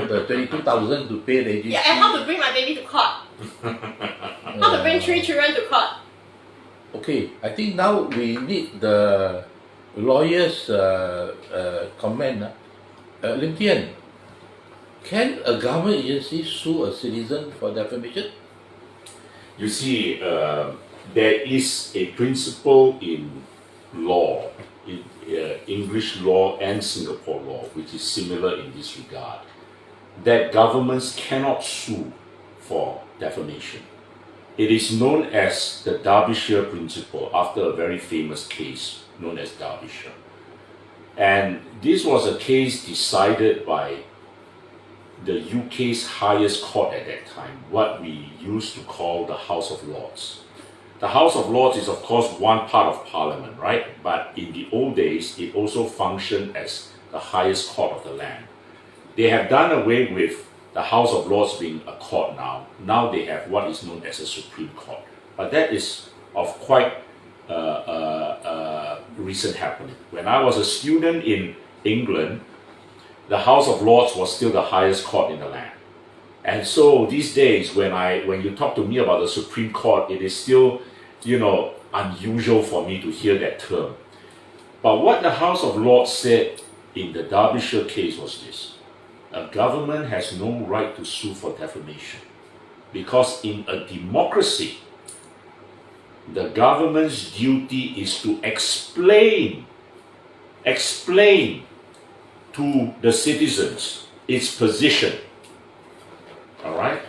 the 22,000 to pay registry. Yeah, and how to bring my baby to court. How to bring 3 children to court. Okay, I think now we need the lawyer's comment. Lim Tian, can a government agency sue a citizen for defamation? You see, there is a principle in law, in English law and Singapore law, which is similar in this regard, that governments cannot sue for defamation. It is known as the Derbyshire principle after a very famous case known as Derbyshire. And this was a case decided by the UK's highest court at that time, what we used to call the House of Lords. The House of Lords is of course one part of Parliament, right? But in the old days, it also functioned as the highest court of the land. They have done away with the House of Lords being a court now. Now they have what is known as a Supreme Court. But that is of quite recent happening. When I was a student in England, the House of Lords was still the highest court in the land. And so these days, when you talk to me about the Supreme Court, it is still, unusual for me to hear that term. But what the House of Lords said in the Derbyshire case was this: a government has no right to sue for defamation, because in a democracy, the government's duty is to explain to the citizens its position. All right?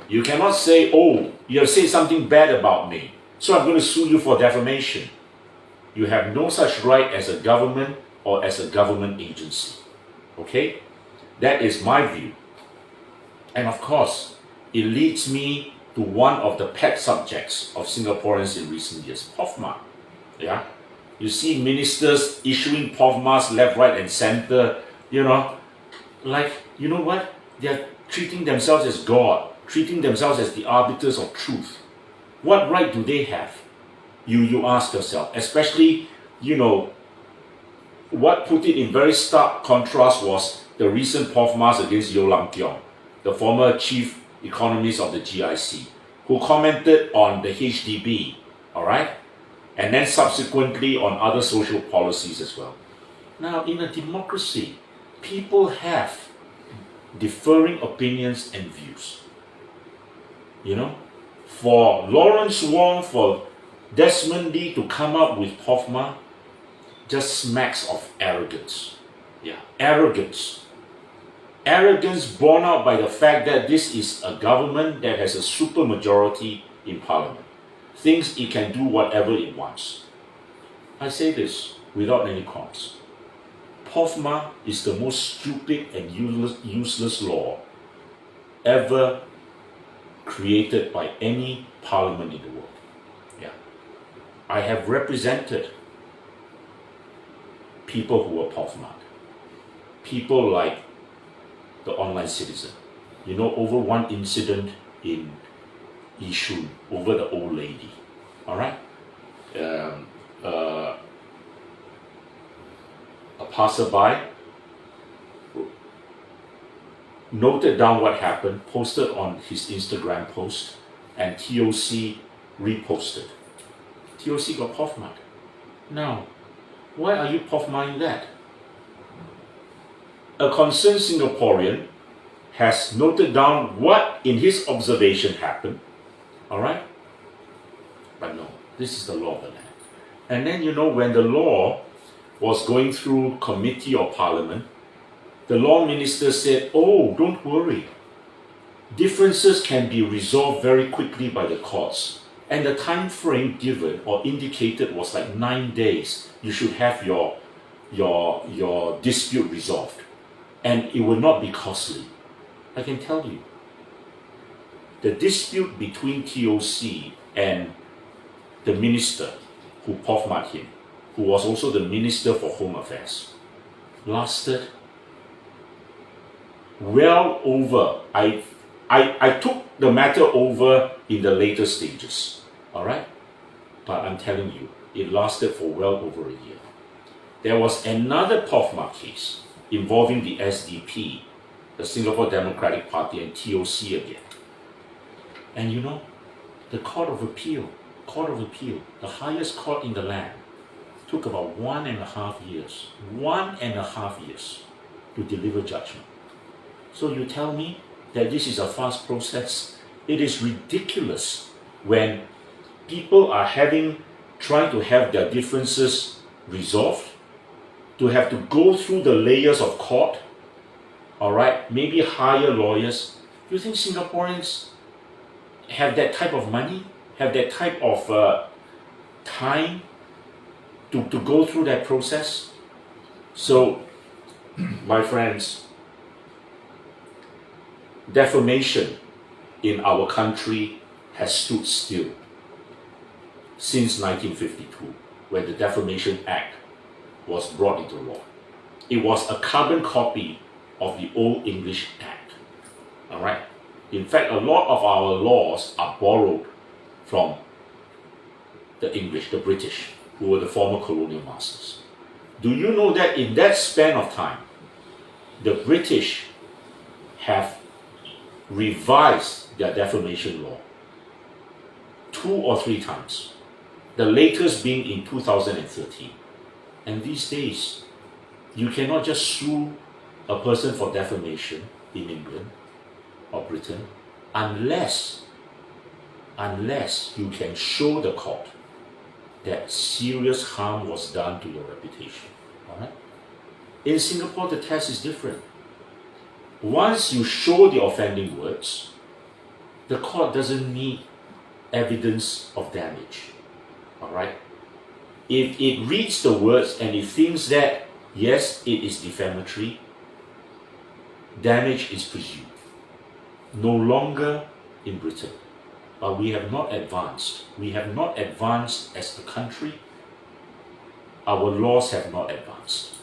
You cannot say, oh, you have said something bad about me, so I'm going to sue you for defamation. You have no such right as a government or as a government agency. Okay? That is my view. And of course, it leads me to one of the pet subjects of Singaporeans in recent years, POFMA. Yeah? You see ministers issuing POFMAs left, right, and center, like, you know what? They're treating themselves as God, treating themselves as the arbiters of truth. What right do they have? You ask yourself, especially, what put it in very stark contrast was the recent POFMAs against Yeo Lam Kiong, the former chief economist of the GIC, who commented on the HDB, all right? And then subsequently on other social policies as well. Now, in a democracy, people have differing opinions and views. For Lawrence Wong, for Desmond Lee to come up with POFMA just smacks of arrogance. Yeah, arrogance. Arrogance borne out by the fact that this is a government that has a supermajority in Parliament. Thinks it can do whatever it wants. I say this without any qualms. POFMA is the most stupid and useless law ever created by any parliament in the world. Yeah. I have represented people who were POFMA'd. People like the online citizen. Over one incident in Yishun, over the old lady. All right? A passerby noted down what happened, posted on his Instagram post, and TOC reposted. TOC got POFMA'd. Now, why are you POFMA'ing that? A concerned Singaporean has noted down what in his observation happened, all right? But no, this is the law of the land. And then, when the law was going through committee or parliament, the law minister said, oh, don't worry. Differences can be resolved very quickly by the courts. And the time frame given or indicated was like 9 days. You should have your dispute resolved. And it will not be costly. I can tell you. The dispute between TOC and the minister who POFMA'd him, who was also the Minister for Home Affairs, lasted well over, I took the matter over in the later stages, all right? But I'm telling you, it lasted for well over a year. There was another POFMA case involving the SDP, the Singapore Democratic Party and TOC again. And you know, the Court of Appeal, the highest court in the land, took about 1.5 years, 1.5 years to deliver judgment. So you tell me that this is a fast process? It is ridiculous when people are trying to have their differences resolved, to have to go through the layers of court, all right, maybe hire lawyers. You think Singaporeans have that type of money, have that type of time to go through that process? So, my friends, defamation in our country has stood still since 1952, when the Defamation Act was brought into law. It was a carbon copy of the Old English Act. All right. In fact, a lot of our laws are borrowed from the English, the British, who were the former colonial masters. Do you know that in that span of time, the British have revised their defamation law 2 or 3 times, the latest being in 2013. And these days, you cannot just sue a person for defamation in England or Britain unless you can show the court that serious harm was done to your reputation. All right? In Singapore, the test is different. Once you show the offending words, the court doesn't need evidence of damage. All right? If it reads the words and it thinks that, yes, it is defamatory, damage is presumed. No longer in Britain. But we have not advanced. We have not advanced as a country. Our laws have not advanced.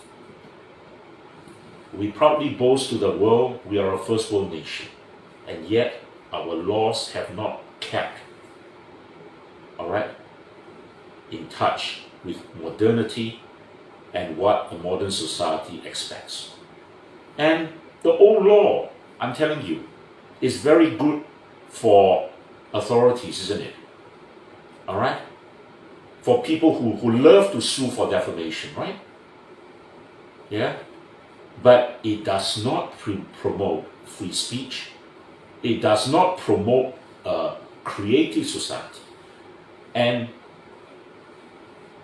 We proudly boast to the world we are a first world nation, and yet our laws have not kept, all right, in touch with modernity and what a modern society expects. And the old law, I'm telling you, is very good for authorities, isn't it? All right? For people who love to sue for defamation, right? Yeah? But it does not promote free speech. It does not promote a creative society. And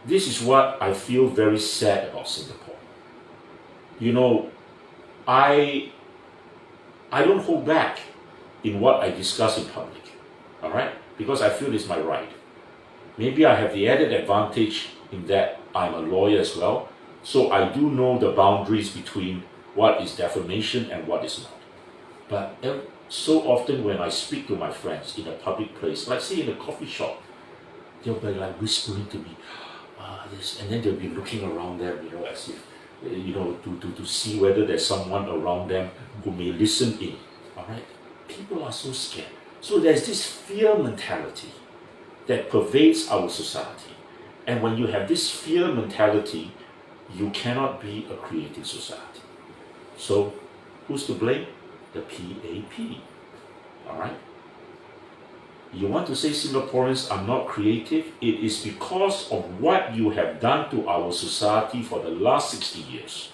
this is what I feel very sad about Singapore. You know, I don't hold back in what I discuss in public, all right? Because I feel it's my right. Maybe I have the added advantage in that I'm a lawyer as well, so I do know the boundaries between what is defamation and what is not. But so often when I speak to my friends in a public place, like say in a coffee shop, they'll be like whispering to me, this, and then they'll be looking around them, you know, as if, you know, to see whether there's someone around them who may listen in. All right? People are so scared. So there's this fear mentality that pervades our society. And when you have this fear mentality, you cannot be a creative society. So who's to blame? The PAP. All right? You want to say Singaporeans are not creative? It is because of what you have done to our society for the last 60 years.